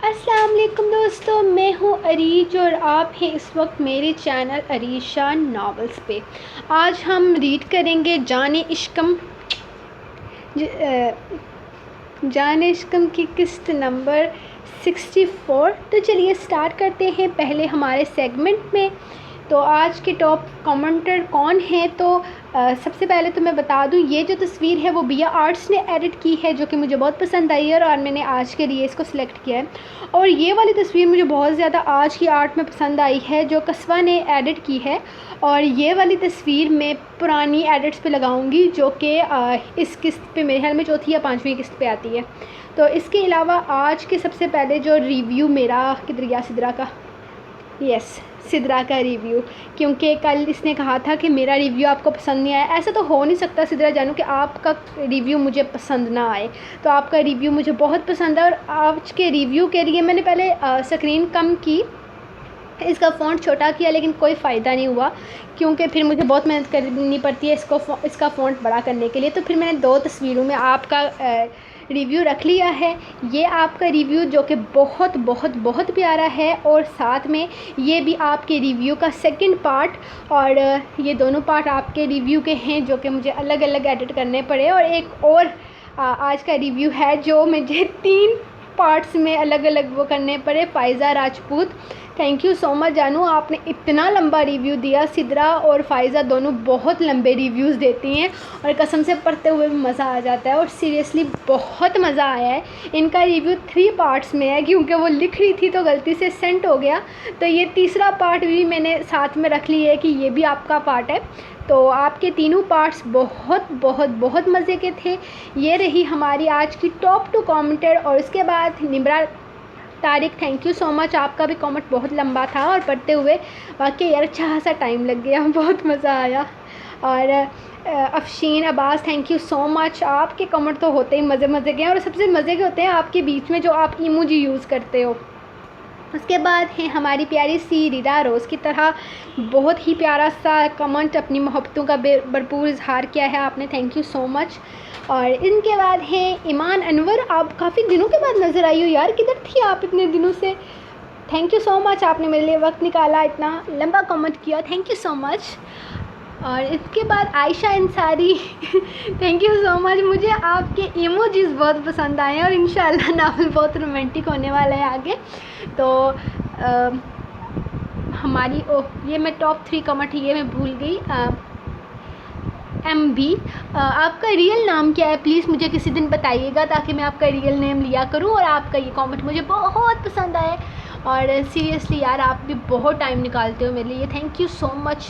السلام علیکم دوستوں، میں ہوں عریج اور آپ ہیں اس وقت میرے چینل عریشہ ناولز پہ۔ آج ہم ریڈ کریں گے جان عشقم کی قسط نمبر 64۔ تو چلیے سٹارٹ کرتے ہیں پہلے ہمارے سیگمنٹ میں۔ تو آج کے ٹاپ کمنٹر کون ہیں؟ تو سب سے پہلے تو میں بتا دوں، یہ جو تصویر ہے وہ بیا آرٹس نے ایڈٹ کی ہے، جو کہ مجھے بہت پسند آئی ہے اور میں نے آج کے لیے اس کو سلیکٹ کیا ہے۔ اور یہ والی تصویر مجھے بہت زیادہ آج کی آرٹ میں پسند آئی ہے، جو قصوہ نے ایڈٹ کی ہے۔ اور یہ والی تصویر میں پرانی ایڈٹس پہ لگاؤں گی، جو کہ اس قسط پہ میرے خیال میں چوتھی یا پانچویں قسط پہ آتی ہے۔ تو اس کے علاوہ آج کے سب سے پہلے جو ریویو میرا کدھر گیا، سدرا کا ریویو، کیونکہ کل اس نے کہا تھا کہ میرا ریویو آپ کو پسند نہیں آیا۔ ایسا تو ہو نہیں سکتا سدرا جانو کہ آپ کا ریویو مجھے پسند نہ آئے، تو آپ کا ریویو مجھے بہت پسند ہے۔ اور آج کے ریویو کے لیے میں نے پہلے سکرین کم کی، اس کا فونٹ چھوٹا کیا، لیکن کوئی فائدہ نہیں ہوا، کیونکہ پھر مجھے بہت محنت کرنی پڑتی ہے اس کا فونٹ بڑا کرنے کے لیے۔ تو پھر میں نے دو تصویروں میں آپ کا ریویو رکھ لیا ہے۔ یہ آپ کا ریویو جو کہ بہت بہت بہت پیارا ہے، اور ساتھ میں یہ بھی آپ کے ریویو کا سیکنڈ پارٹ، اور یہ دونوں پارٹ آپ کے ریویو کے ہیں جو کہ مجھے الگ الگ ایڈٹ کرنے پڑے۔ اور ایک اور آج کا ریویو ہے جو مجھے 3 پارٹس میں الگ الگ وہ کرنے پڑے۔ Faiza Rajput, thank you so much جانو، آپ نے اتنا لمبا ریویو دیا۔ سدرا اور فائزہ دونوں بہت لمبے ریویوز دیتی ہیں، اور قسم سے پڑھتے ہوئے بھی مزہ آ جاتا ہے، اور سیریسلی بہت مزہ آیا ہے۔ ان کا ریویو 3 پارٹس میں ہے، کیونکہ وہ لکھ رہی تھی تو غلطی سے سینٹ ہو گیا، تو یہ تیسرا پارٹ بھی میں نے ساتھ میں رکھ لی ہے کہ یہ بھی آپ کا پارٹ ہے۔ تو آپ کے تینوں پارٹس بہت بہت بہت مزے کے تھے۔ یہ رہی ہماری آج کی ٹاپ 2 کامنٹر۔ اور اس کے بعد Nimra Tariq, thank you so much, آپ کا بھی کامنٹ بہت لمبا تھا اور پڑھتے ہوئے واقعی یار اچھا خاصا ٹائم لگ گیا، بہت مزہ آیا۔ اور افشین عباس، تھینک یو سو مچ، آپ کے کامنٹ تو ہوتے ہی مزے کے ہیں، اور سب سے مزے کے ہوتے ہیں آپ کے بیچ میں جو آپ ایموجی یوز کرتے ہو۔ اس کے بعد ہے ہماری پیاری سی ریدا روز، کی طرح بہت ہی پیارا سا کمنٹ، اپنی محبتوں کا بھرپور اظہار کیا ہے آپ نے، تھینک یو سو مچ۔ اور ان کے بعد ہیں ایمان انور، آپ کافی دنوں کے بعد نظر آئی ہو یار، کدھر تھی آپ اتنے دنوں سے؟ تھینک یو سو مچ، آپ نے میرے لیے وقت نکالا، اتنا لمبا کمنٹ کیا، تھینک یو سو مچ۔ اور اس کے بعد عائشہ انصاری، تھینک یو سو مچ، مجھے آپ کے ایموجیز بہت پسند آئے ہیں، اور انشاءاللہ ناول بہت رومانٹک ہونے والا ہے آگے۔ تو ہماری یہ میں ٹاپ 3 کمنٹ یہ میں بھول گئی۔ ایم بی، آپ کا ریئل نام کیا ہے؟ پلیز مجھے کسی دن بتائیے گا، تاکہ میں آپ کا ریئل نیم لیا کروں۔ اور آپ کا یہ کامنٹ مجھے بہت پسند آئے، اور سیریسلی یار آپ بھی بہت ٹائم نکالتے ہو میرے لیے، thank you so much,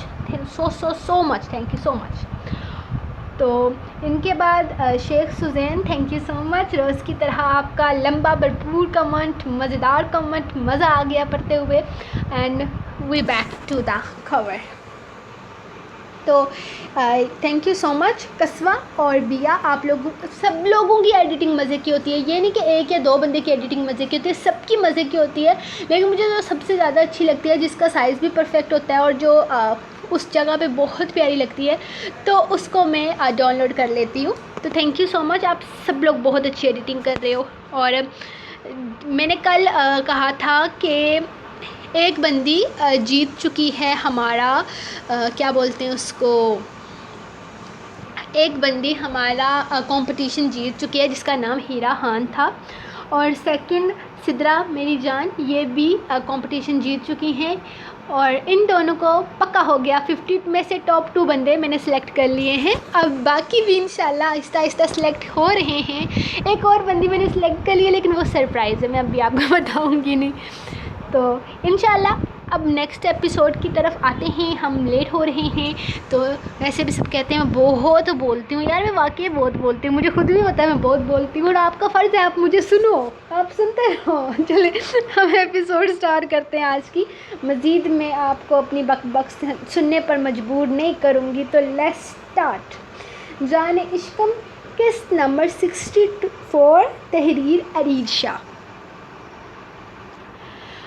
so much, thank you so much. تو ان کے بعد شیخ سزین، تھینک یو سو مچ، روز کی طرح آپ کا لمبا بھرپور کمنٹ، مزیدار کمنٹ، مزہ آ گیا پڑھتے ہوئے۔ And we back to the core. تو تھینک یو سو مچ قصوہ اور بیا، آپ لوگوں سب لوگوں کی ایڈیٹنگ مزے کی ہوتی ہے، یہ نہیں کہ ایک یا دو بندے کی ایڈیٹنگ مزے کی ہوتی ہے، سب کی مزے کی ہوتی ہے۔ لیکن مجھے جو سب سے زیادہ اچھی لگتی ہے، جس کا سائز بھی پرفیکٹ ہوتا ہے، اور جو اس جگہ پہ بہت پیاری لگتی ہے، تو اس کو میں ڈاؤن لوڈ کر لیتی ہوں۔ تو تھینک یو سو مچ، آپ سب لوگ بہت اچھی ایڈیٹنگ کر رہے ہو۔ اور میں نے کل کہا تھا کہ ایک بندی جیت چکی ہے ہمارا کیا بولتے ہیں اس کو، ایک بندی ہمارا کمپٹیشن جیت چکی ہے، جس کا نام ہیرا خان تھا۔ اور سیکنڈ سدرا میری جان، یہ بھی کمپٹیشن جیت چکی ہیں، اور ان دونوں کو پکا ہو گیا 50 میں سے ٹاپ 2 بندے میں نے سلیکٹ کر لیے ہیں۔ اب باقی بھی انشاءاللہ آہستہ آہستہ سلیکٹ ہو رہے ہیں۔ ایک اور بندی میں نے سلیکٹ کر لی ہے، لیکن وہ سرپرائز ہے، میں ابھی آپ کو بتاؤں گی نہیں۔ تو انشاءاللہ اب نیکسٹ ایپیسوڈ کی طرف آتے ہیں، ہم لیٹ ہو رہے ہیں۔ تو ویسے بھی سب کہتے ہیں میں بہت بولتی ہوں یار، میں واقعی بہت بولتی ہوں، مجھے خود بھی ہوتا ہے میں بہت بولتی ہوں، اور آپ کا فرض ہے آپ مجھے سنو، آپ سنتے رہو۔ چلیں ہم ایپیسوڈ سٹارٹ کرتے ہیں آج کی۔ مزید میں آپ کو اپنی بک بک سننے پر مجبور نہیں کروں گی، تو لیٹس سٹارٹ۔ جان عشقم قسط نمبر 64، تحریر عریج شاہ۔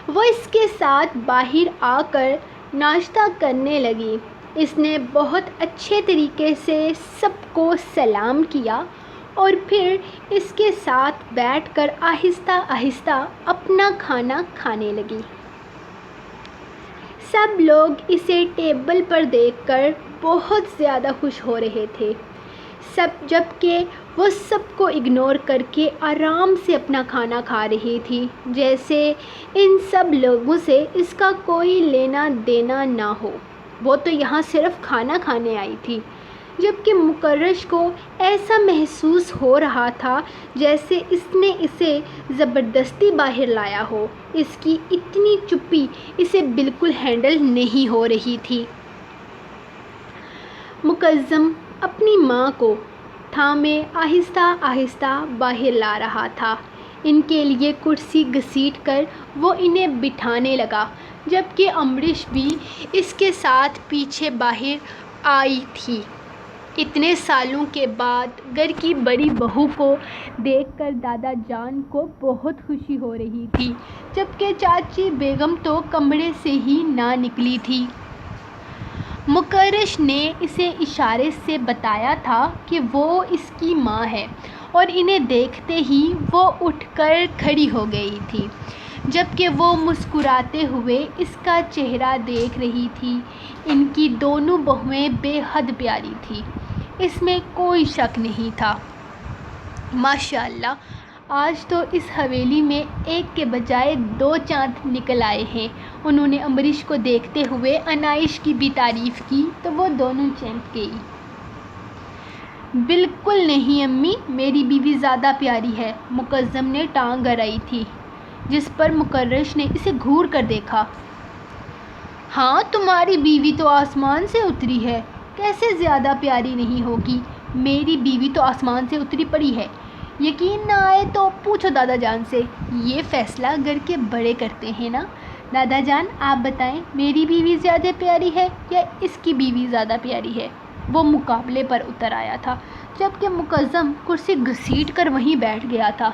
وہ اس کے ساتھ باہر آ کر ناشتہ کرنے لگی۔ اس نے بہت اچھے طریقے سے سب کو سلام کیا اور پھر اس کے ساتھ بیٹھ کر آہستہ آہستہ اپنا کھانا کھانے لگی۔ سب لوگ اسے ٹیبل پر دیکھ کر بہت زیادہ خوش ہو رہے تھے، جبکہ وہ سب کو اگنور کر کے آرام سے اپنا کھانا کھا رہی تھی، جیسے ان سب لوگوں سے اس کا کوئی لینا دینا نہ ہو۔ وہ تو یہاں صرف کھانا کھانے آئی تھی، جبکہ مکرش کو ایسا محسوس ہو رہا تھا جیسے اس نے اسے زبردستی باہر لایا ہو۔ اس کی اتنی چپی اسے بالکل ہینڈل نہیں ہو رہی تھی۔ مکرم اپنی ماں کو تھامے آہستہ آہستہ باہر لا رہا تھا۔ ان کے لیے کرسی گھسیٹ کر وہ انہیں بٹھانے لگا، جبکہ امریش بھی اس کے ساتھ پیچھے باہر آئی تھی۔ اتنے سالوں کے بعد گھر کی بڑی بہو کو دیکھ کر دادا جان کو بہت خوشی ہو رہی تھی، جبکہ چاچی بیگم تو کمرے سے ہی نہ نکلی تھی۔ مکرش نے اسے اشارے سے بتایا تھا کہ وہ اس کی ماں ہے، اور انہیں دیکھتے ہی وہ اٹھ کر کھڑی ہو گئی تھی، جبکہ وہ مسکراتے ہوئے اس کا چہرہ دیکھ رہی تھی۔ ان کی دونوں بہویں بے حد پیاری تھیں، اس میں کوئی شک نہیں تھا۔ ماشاءاللہ، آج تو اس حویلی میں ایک کے بجائے 2 چاند نکل آئے ہیں۔ انہوں نے امریش کو دیکھتے ہوئے انائش کی بھی تعریف کی تو وہ دونوں چمک گئی۔ بالکل نہیں امی، میری بیوی زیادہ پیاری ہے، مکرم نے ٹانگ اڑائی تھی، جس پر مکرش نے اسے گھور کر دیکھا۔ ہاں، تمہاری بیوی تو آسمان سے اتری ہے، کیسے زیادہ پیاری نہیں ہوگی؟ میری بیوی تو آسمان سے اتری پڑی ہے، یقین نہ آئے تو پوچھو دادا جان سے، یہ فیصلہ گھر کے بڑے کرتے ہیں نا۔ دادا جان، آپ بتائیں، میری بیوی زیادہ پیاری ہے یا اس کی بیوی زیادہ پیاری ہے؟ وہ مقابلے پر اتر آیا تھا، جبکہ مکرم کرسی گھسیٹ کر وہیں بیٹھ گیا تھا۔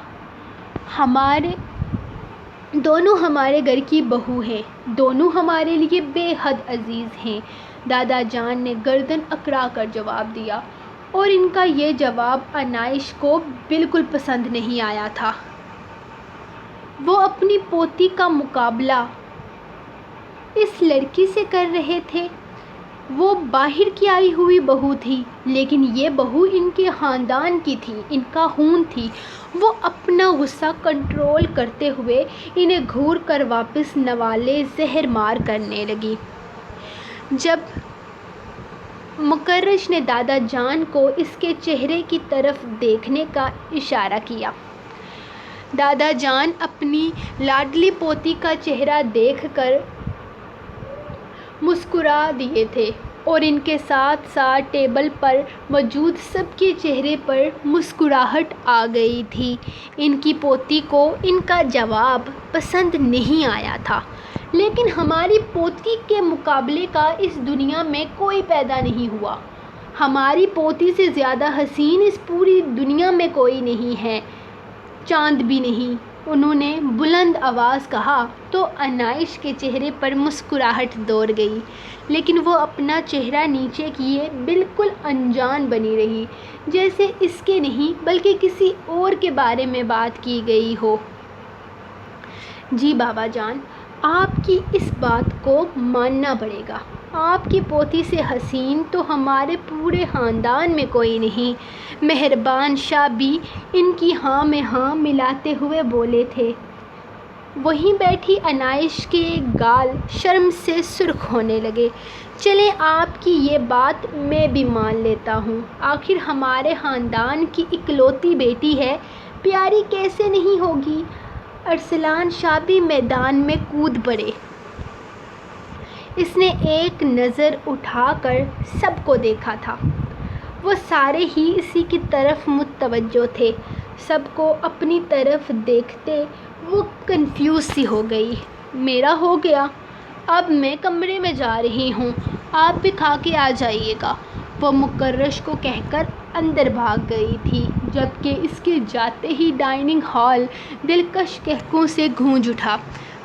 دونوں ہمارے گھر کی بہو ہیں، دونوں ہمارے لیے بے حد عزیز ہیں، دادا جان نے گردن اکڑا کر جواب دیا، اور ان کا یہ جواب انائش کو بالکل پسند نہیں آیا تھا۔ وہ اپنی پوتی کا مقابلہ اس لڑکی سے کر رہے تھے۔ وہ باہر کی آئی ہوئی بہو تھی، لیکن یہ بہو ان کے خاندان کی تھی، ان کا خون تھی۔ وہ اپنا غصہ کنٹرول کرتے ہوئے انہیں گھور کر واپس نوالے زہر مار کرنے لگی۔ جب مکرش نے دادا جان کو اس کے چہرے کی طرف دیکھنے کا اشارہ کیا، دادا جان اپنی لاڈلی پوتی کا چہرہ دیکھ کر مسکرا دیے تھے، اور ان کے ساتھ ساتھ ٹیبل پر موجود سب کے چہرے پر مسکراہٹ آ گئی تھی۔ ان کی پوتی کو ان کا جواب پسند نہیں آیا تھا، لیکن ہماری پوتی کے مقابلے کا اس دنیا میں کوئی پیدا نہیں ہوا۔ ہماری پوتی سے زیادہ حسین اس پوری دنیا میں کوئی نہیں ہے، چاند بھی نہیں، انہوں نے بلند آواز کہا تو انائش کے چہرے پر مسکراہٹ دوڑ گئی، لیکن وہ اپنا چہرہ نیچے کیے بالکل انجان بنی رہی، جیسے اس کے نہیں بلکہ کسی اور کے بارے میں بات کی گئی ہو۔ جی بابا جان، آپ کی اس بات کو ماننا پڑے گا، آپ کی پوتی سے حسین تو ہمارے پورے خاندان میں کوئی نہیں، مہربان شاہ بھی ان کی ہاں میں ہاں ملاتے ہوئے بولے تھے۔ وہیں بیٹھی انائش کے گال شرم سے سرخ ہونے لگے۔ چلیں، آپ کی یہ بات میں بھی مان لیتا ہوں، آخر ہمارے خاندان کی اکلوتی بیٹی ہے، پیاری کیسے نہیں ہوگی؟ ارسلان شاہ بھی میدان میں کود پڑے۔ اس نے ایک نظر اٹھا کر سب کو دیکھا تھا، وہ سارے ہی اسی کی طرف متوجہ تھے۔ سب کو اپنی طرف دیکھتے وہ کنفیوز سی ہو گئی۔ میرا ہو گیا، اب میں کمرے میں جا رہی ہوں، آپ بھی کھا کے آ جائیے گا، وہ مکرش کو کہہ کر اندر بھاگ گئی تھی، جبکہ اس کے جاتے ہی ڈائننگ ہال دلکش قہقہوں سے گونج اٹھا۔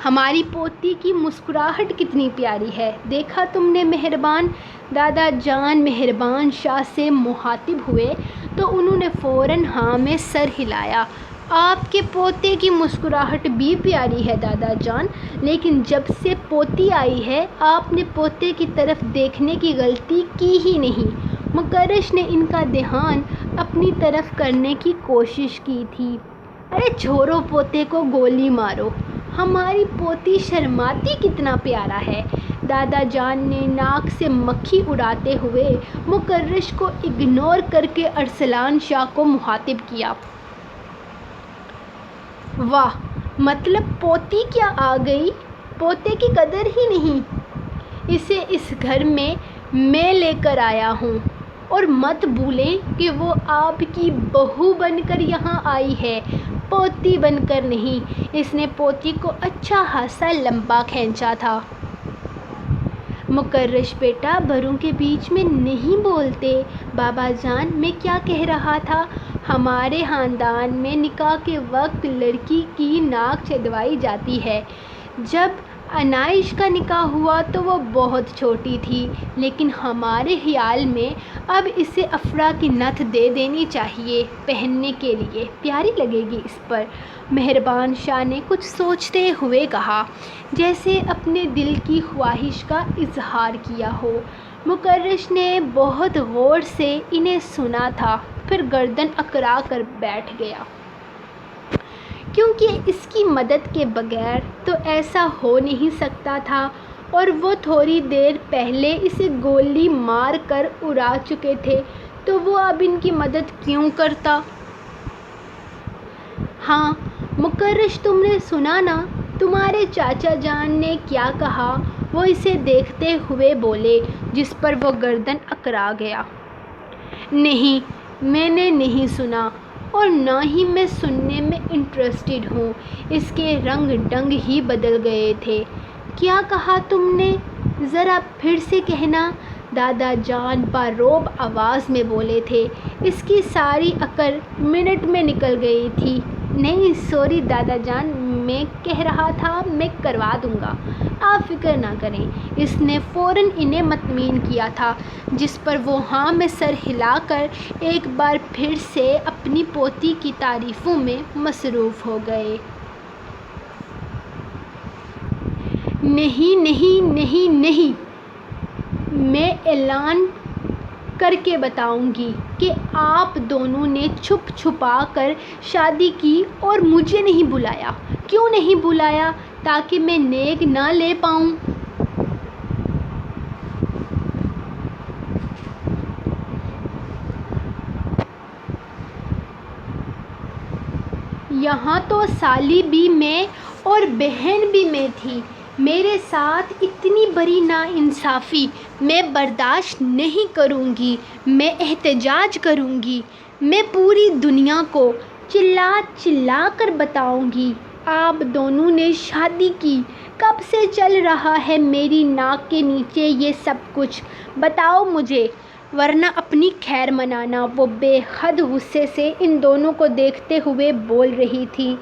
ہماری پوتی کی مسکراہٹ کتنی پیاری ہے، دیکھا تم نے مہربان؟ دادا جان مہربان شاہ سے مخاطب ہوئے تو انہوں نے فوراً ہاں میں سر ہلایا۔ آپ کے پوتے کی مسکراہٹ بھی پیاری ہے دادا جان، لیکن جب سے پوتی آئی ہے آپ نے پوتے کی طرف دیکھنے کی غلطی کی ہی نہیں۔ مکرش نے ان کا دھیان اپنی طرف کرنے کی کوشش کی تھی۔ ارے چھوڑو، پوتے کو گولی مارو، ہماری پوتی شرماتی کتنا پیارا ہے۔ دادا جان نے ناک سے مکھی اڑاتے ہوئے مکرش کو اگنور کر کے ارسلان شاہ کو مخاطب کیا۔ واہ، مطلب پوتی کیا آ گئی، پوتے کی قدر ہی نہیں۔ اسے اس گھر میں لے کر آیا ہوں، اور مت بھولیں کہ وہ آپ کی بہو بن کر یہاں آئی ہے، پوتی بن کر نہیں۔ اس نے پوتی کو اچھا خاصا لمبا کھینچا تھا۔ مکرش بیٹا، بڑوں کے بیچ میں نہیں بولتے۔ بابا جان، میں کیا کہہ رہا تھا، ہمارے خاندان میں نکاح کے وقت لڑکی کی ناک چڑھوائی جاتی ہے۔ جب انائش کا نکاح ہوا تو وہ بہت چھوٹی تھی، لیکن ہمارے خیال میں اب اسے افرا کی نتھ دے دینی چاہیے، پہننے کے لیے پیاری لگے گی اس پر۔ مہربان شاہ نے کچھ سوچتے ہوئے کہا، جیسے اپنے دل کی خواہش کا اظہار کیا ہو۔ مکرش نے بہت غور سے انہیں سنا تھا، پھر گردن اکڑا کر بیٹھ گیا، کیونکہ اس کی مدد کے بغیر تو ایسا ہو نہیں سکتا تھا، اور وہ تھوڑی دیر پہلے اسے گولی مار کر اڑا چکے تھے، تو وہ اب ان کی مدد کیوں کرتا؟ ہاں مکرش، تم نے سنا نا تمہارے چاچا جان نے کیا کہا، وہ اسے دیکھتے ہوئے بولے، جس پر وہ گردن اکڑا گیا۔ نہیں، میں نے نہیں سنا، اور نہ ہی میں سننے میں انٹرسٹڈ ہوں۔ اس کے رنگ ڈھنگ ہی بدل گئے تھے۔ کیا کہا تم نے، ذرا پھر سے کہنا؟ دادا جان بارعب آواز میں بولے تھے۔ اس کی ساری عقل منٹ میں نکل گئی تھی۔ نہیں سوری دادا جان، میں کہہ رہا تھا میں کروا دوں گا، آپ فکر نہ کریں۔ اس نے فوراً انہیں مطمئن کیا تھا، جس پر وہ ہاں میں سر ہلا کر ایک بار پھر سے اپنی پوتی کی تعریفوں میں مصروف ہو گئے۔ نہیں نہیں نہیں نہیں، میں اعلان کر کے بتاؤں گی کہ آپ دونوں نے چھپ چھپا کر شادی کی اور مجھے نہیں بلایا۔ کیوں نہیں بلایا؟ تاکہ میں نیک نہ لے پاؤں۔ یہاں تو سالی بھی میں اور بہن بھی میں تھی۔ میرے ساتھ اتنی بڑی ناانصافی میں برداشت نہیں کروں گی، میں احتجاج کروں گی، میں پوری دنیا کو چلا چلا کر بتاؤں گی، آپ دونوں نے شادی کی۔ کب سے چل رہا ہے میری ناک کے نیچے یہ سب کچھ، بتاؤ مجھے، ورنہ اپنی خیر منانا۔ وہ بے حد غصے سے ان دونوں کو دیکھتے ہوئے بول رہی تھی۔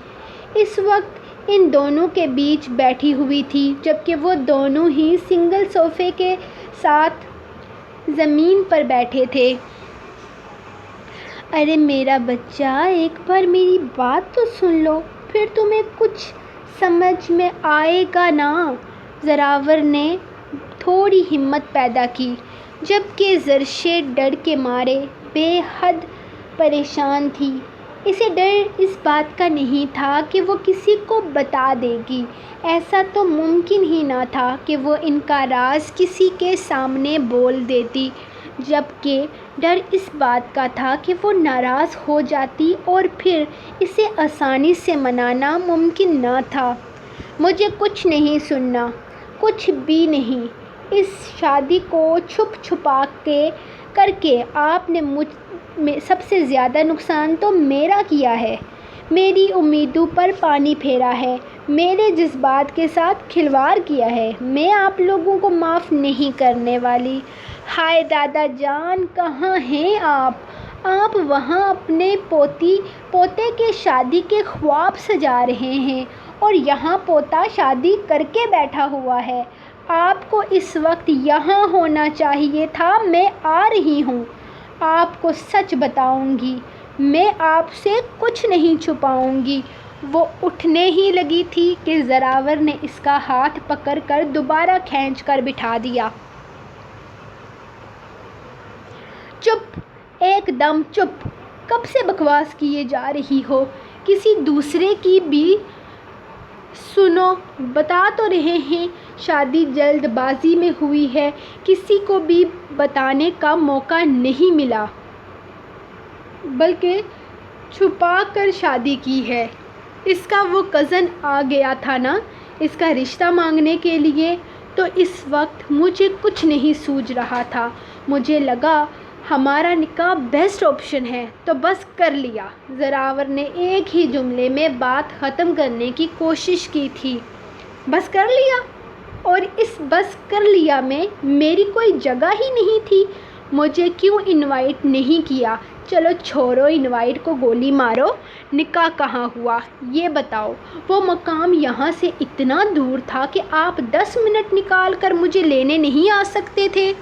اس وقت ان دونوں کے بیچ بیٹھی ہوئی تھی، جبکہ وہ دونوں ہی سنگل صوفے کے ساتھ زمین پر بیٹھے تھے۔ ارے میرا بچہ، ایک بار میری بات تو سن لو، پھر تمہیں کچھ سمجھ میں آئے گا نا۔ زراور نے تھوڑی ہمت پیدا کی، جبکہ زرشے ڈر کے مارے بے حد پریشان تھی۔ اسے ڈر اس بات کا نہیں تھا کہ وہ کسی کو بتا دے گی، ایسا تو ممکن ہی نہ تھا کہ وہ ان کا راز کسی کے سامنے بول دیتی، جبکہ ڈر اس بات کا تھا کہ وہ ناراض ہو جاتی اور پھر اسے آسانی سے منانا ممکن نہ تھا۔ مجھے کچھ نہیں سننا، کچھ بھی نہیں۔ اس شادی کو چھپ چھپا کے کر کے آپ نے سب سے زیادہ نقصان تو میرا کیا ہے، میری امیدوں پر پانی پھیرا ہے، میرے جذبات کے ساتھ کھلواڑ کیا ہے۔ میں آپ لوگوں کو معاف نہیں کرنے والی۔ ہائے دادا جان، کہاں ہیں آپ؟ آپ وہاں اپنے پوتے کے شادی کے خواب سجا رہے ہیں، اور یہاں پوتا شادی کر کے بیٹھا ہوا ہے۔ آپ کو اس وقت یہاں ہونا چاہیے تھا۔ میں آ رہی ہوں۔ آپ کو سچ بتاؤں گی، میں آپ سے کچھ نہیں چھپاؤں گی۔ وہ اٹھنے ہی لگی تھی کہ زراور نے اس کا ہاتھ پکڑ کر دوبارہ کھینچ کر بٹھا دیا۔ چپ، ایک دم چپ، کب سے بکواس کیے جا رہی ہو؟ کسی دوسرے کی بھی سنو، بتا تو رہے ہیں شادی جلد بازی میں ہوئی ہے، کسی کو بھی بتانے کا موقع نہیں ملا، بلکہ چھپا کر شادی کی ہے۔ اس کا وہ کزن آ گیا تھا نا اس کا رشتہ مانگنے کے لیے، تو اس وقت مجھے کچھ نہیں سوجھ رہا تھا، مجھے لگا ہمارا نکاح بیسٹ آپشن ہے، تو بس کر لیا۔ زراور نے ایک ہی جملے میں بات ختم کرنے کی کوشش کی تھی۔ بس کر لیا؟ اور اس بس کر لیا میں میری کوئی جگہ ہی نہیں تھی؟ مجھے کیوں انوائٹ نہیں کیا؟ چلو چھوڑو انوائٹ کو، گولی مارو، نکاح کہاں ہوا یہ بتاؤ؟ وہ مقام یہاں سے اتنا دور تھا کہ آپ 10 منٹ نکال کر مجھے لینے نہیں آ سکتے تھے؟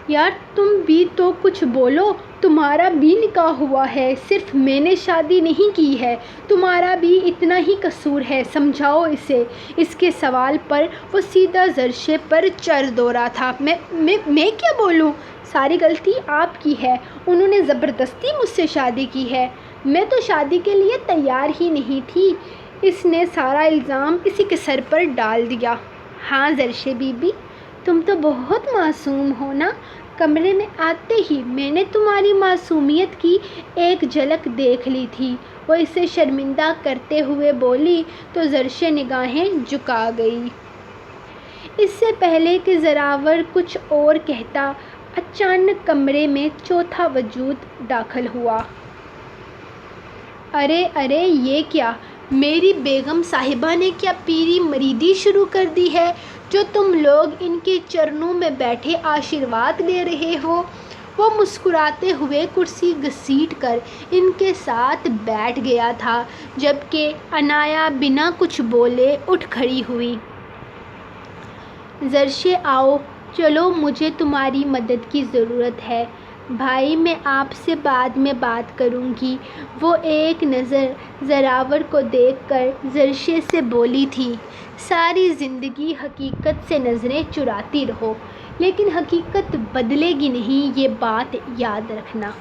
یار تم بھی تو کچھ بولو، تمہارا بھی نکاح ہوا ہے، صرف میں نے شادی نہیں کی ہے، تمہارا بھی اتنا ہی قصور ہے، سمجھاؤ اسے۔ اس کے سوال پر وہ سیدھا زرشے پر چڑھ دوڑا تھا۔ میں کیا بولوں؟ ساری غلطی آپ کی ہے، انہوں نے زبردستی مجھ سے شادی کی ہے، میں تو شادی کے لیے تیار ہی نہیں تھی۔ اس نے سارا الزام اسی کے سر پر ڈال دیا۔ ہاں زرشے بی بی، تم تو بہت معصوم ہو نا، کمرے میں آتے ہی میں نے تمہاری معصومیت کی ایک جھلک دیکھ لی تھی۔ وہ اسے شرمندہ کرتے ہوئے بولی تو زرشے نگاہیں جھکا گئی۔ اس سے پہلے کہ زراور کچھ اور کہتا، اچانک کمرے میں چوتھا وجود داخل ہوا۔ ارے ارے یہ کیا؟ میری بیگم صاحبہ نے کیا پیری مریدی شروع کر دی ہے جو تم لوگ ان کے چرنوں میں بیٹھے آشیرواد دے رہے ہو؟ وہ مسکراتے ہوئے کرسی گھسیٹ کر ان کے ساتھ بیٹھ گیا تھا، جبکہ انایا بنا کچھ بولے اٹھ کھڑی ہوئی۔ زرشے آؤ، چلو مجھے تمہاری مدد کی ضرورت ہے۔ بھائی میں آپ سے بعد میں بات کروں گی۔ وہ ایک نظر زراور کو دیکھ کر زرشے سے بولی تھی، ساری زندگی حقیقت سے نظریں چراتی رہو، لیکن حقیقت بدلے گی نہیں، یہ بات یاد رکھنا۔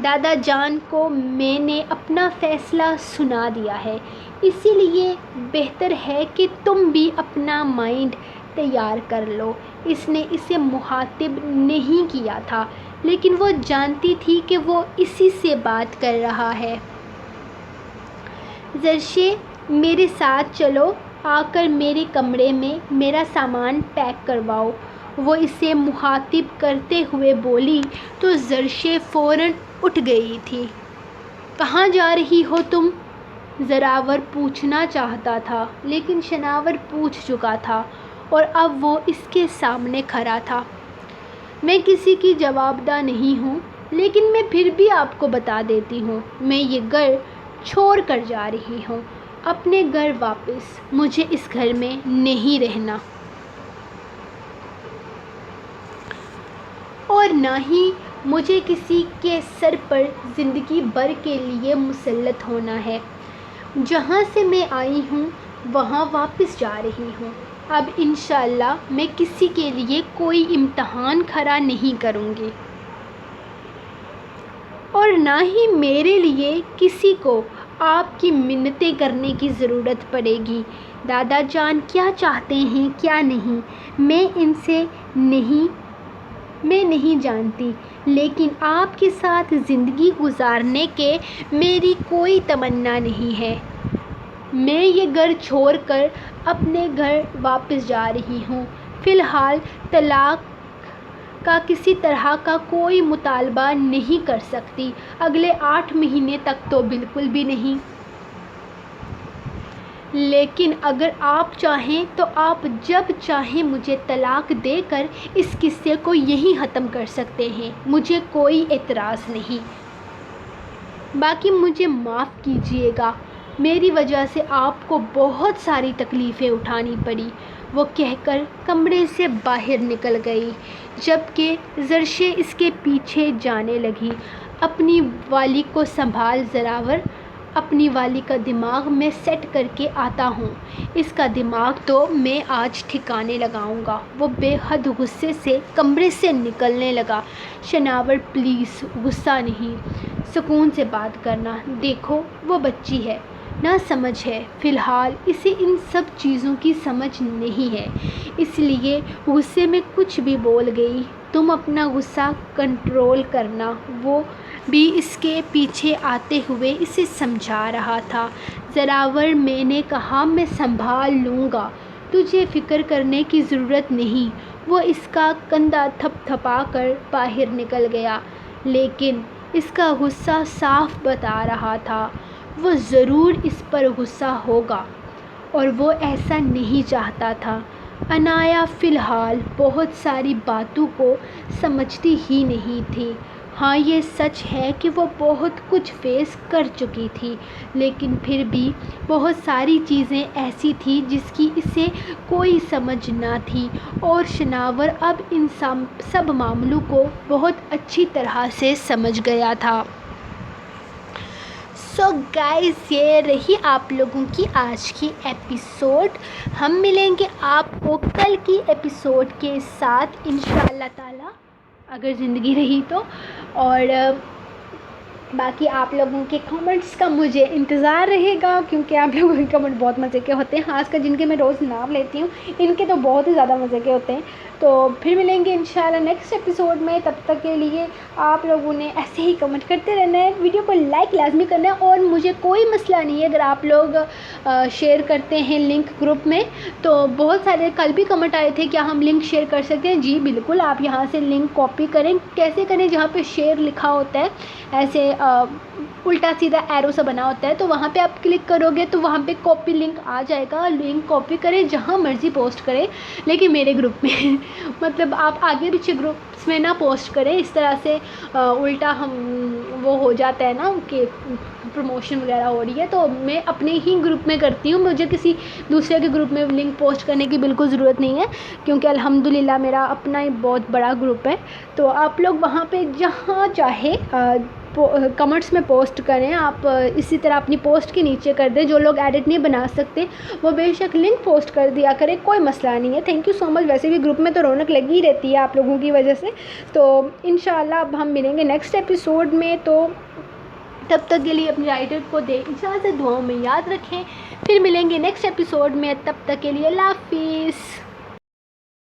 دادا جان کو میں نے اپنا فیصلہ سنا دیا ہے، اسی لیے بہتر ہے کہ تم بھی اپنا مائنڈ تیار کر لو۔ اس نے اسے مخاطب نہیں کیا تھا، لیکن وہ جانتی تھی کہ وہ اسی سے بات کر رہا ہے۔ زرشے میرے ساتھ چلو، آ کر میرے کمرے میں میرا سامان پیک کرواؤ، وہ اسے مخاطب کرتے ہوئے بولی تو زرشے فوراً اٹھ گئی تھی۔ کہاں جا رہی ہو تم؟ زراور پوچھنا چاہتا تھا، لیکن شناور پوچھ چکا تھا اور اب وہ اس کے سامنے کھڑا تھا۔ میں کسی کی جوابدہ نہیں ہوں، لیکن میں پھر بھی آپ کو بتا دیتی ہوں، میں یہ گھر چھوڑ کر جا رہی ہوں، اپنے گھر واپس۔ مجھے اس گھر میں نہیں رہنا، اور نہ ہی مجھے کسی کے سر پر زندگی بھر کے لیے مسلط ہونا ہے۔ جہاں سے میں آئی ہوں وہاں واپس جا رہی ہوں۔ اب انشاءاللہ میں کسی کے لیے کوئی امتحان کھڑا نہیں کروں گی، اور نہ ہی میرے لیے کسی کو آپ کی منتیں کرنے کی ضرورت پڑے گی۔ دادا جان کیا چاہتے ہیں کیا نہیں، میں نہیں جانتی، لیکن آپ کے ساتھ زندگی گزارنے کے میری کوئی تمنا نہیں ہے۔ میں یہ گھر چھوڑ کر اپنے گھر واپس جا رہی ہوں۔ فی الحال طلاق کا کسی طرح کا کوئی مطالبہ نہیں کر سکتی، اگلے 8 مہینے تک تو بالکل بھی نہیں۔ لیکن اگر آپ چاہیں تو آپ جب چاہیں مجھے طلاق دے کر اس قصے کو یہیں ختم کر سکتے ہیں، مجھے کوئی اعتراض نہیں۔ باقی مجھے معاف کیجیے گا، میری وجہ سے آپ کو بہت ساری تکلیفیں اٹھانی پڑی، وہ کہہ کر کمرے سے باہر نکل گئی، جبکہ زرشیں اس کے پیچھے جانے لگی۔ اپنی والی کو سنبھال زراور، اپنی والی کا دماغ میں سیٹ کر کے آتا ہوں، اس کا دماغ تو میں آج ٹھکانے لگاؤں گا۔ وہ بے حد غصے سے کمرے سے نکلنے لگا۔ شناور پلیز غصہ نہیں، سکون سے بات کرنا، دیکھو وہ بچی ہے، نہ سمجھ ہے، فی الحال اسے ان سب چیزوں کی سمجھ نہیں ہے، اس لیے غصے میں کچھ بھی بول گئی۔ تم اپنا غصہ کنٹرول کرنا۔ وہ بھی اس کے پیچھے آتے ہوئے اسے سمجھا رہا تھا۔ زراور، میں نے کہا میں سنبھال لوں گا، تجھے فکر کرنے کی ضرورت نہیں۔ وہ اس کا کندھا تھپ تھپا کر باہر نکل گیا، لیکن اس کا غصہ صاف بتا رہا تھا وہ ضرور اس پر غصہ ہوگا، اور وہ ایسا نہیں چاہتا تھا۔ عنایا فی الحال بہت ساری باتوں کو سمجھتی ہی نہیں تھی۔ ہاں یہ سچ ہے کہ وہ بہت کچھ فیس کر چکی تھی، لیکن پھر بھی بہت ساری چیزیں ایسی تھیں جس کی اسے کوئی سمجھ نہ تھی، اور شناور اب ان سب معاملوں کو بہت اچھی طرح سے سمجھ گیا تھا۔ سو گائز، یہ رہی آپ لوگوں کی آج کی ایپیسوڈ۔ ہم ملیں گے آپ کو کل کی ایپیسوڈ کے ساتھ انشاءاللہ تعالی، اگر زندگی رہی تو۔ اور باقی آپ لوگوں کے کمنٹس کا مجھے انتظار رہے گا، کیونکہ آپ لوگوں کے کمنٹ بہت مزے کے ہوتے ہیں، خاص کر جن کے میں روز نام لیتی ہوں، ان کے تو بہت ہی زیادہ مزے کے ہوتے ہیں۔ تو پھر ملیں گے انشاءاللہ نیکسٹ ایپیسوڈ میں، تب تک کے لیے آپ لوگوں نے ایسے ہی کمنٹ کرتے رہنا ہے، ویڈیو کو لائک لازمی کرنا ہے، اور مجھے کوئی مسئلہ نہیں ہے اگر آپ لوگ شیئر کرتے ہیں لنک گروپ میں۔ تو بہت سارے کل بھی کمنٹ آئے تھے کیا ہم لنک شیئر کر سکتے ہیں؟ جی بالکل، آپ یہاں سے لنک کاپی کریں۔ کیسے کریں؟ جہاں پہ شیئر لکھا ہوتا ہے ایسے الٹا سیدھا ایرو سا بنا ہوتا ہے، تو وہاں پہ آپ کلک کرو گے تو وہاں پہ کاپی لنک آ جائے گا، لنک کاپی کریں، جہاں مرضی پوسٹ کریں، لیکن میرے گروپ میں مطلب آپ آگے پیچھے گروپس میں نہ پوسٹ کریں، اس طرح سے الٹا وہ ہو جاتا ہے نا کہ پروموشن وغیرہ ہو رہی ہے۔ تو میں اپنے ہی گروپ میں کرتی ہوں، مجھے کسی دوسرے کے گروپ میں لنک پوسٹ کرنے کی بالکل ضرورت نہیں ہے، کیونکہ الحمدللہ میرا اپنا ہی بہت بڑا گروپ ہے۔ تو آپ لوگ وہاں پہ جہاں چاہے کمنٹس میں پوسٹ کریں، آپ اسی طرح اپنی پوسٹ کے نیچے کر دیں، جو لوگ ایڈٹ نہیں بنا سکتے وہ بے شک لنک پوسٹ کر دیا کریں، کوئی مسئلہ نہیں ہے۔ تھینک یو سو مچ، ویسے بھی گروپ میں تو رونق لگی رہتی ہے آپ لوگوں کی وجہ سے۔ تو انشاءاللہ اب ہم ملیں گے نیکسٹ ایپیسوڈ میں، تو تب تک کے لیے اپنے رائٹر کو دے اجازت، دعاؤں میں یاد رکھیں، پھر ملیں گے نیکسٹ ایپیسوڈ میں، تب تک کے لیے اللہ حافظ۔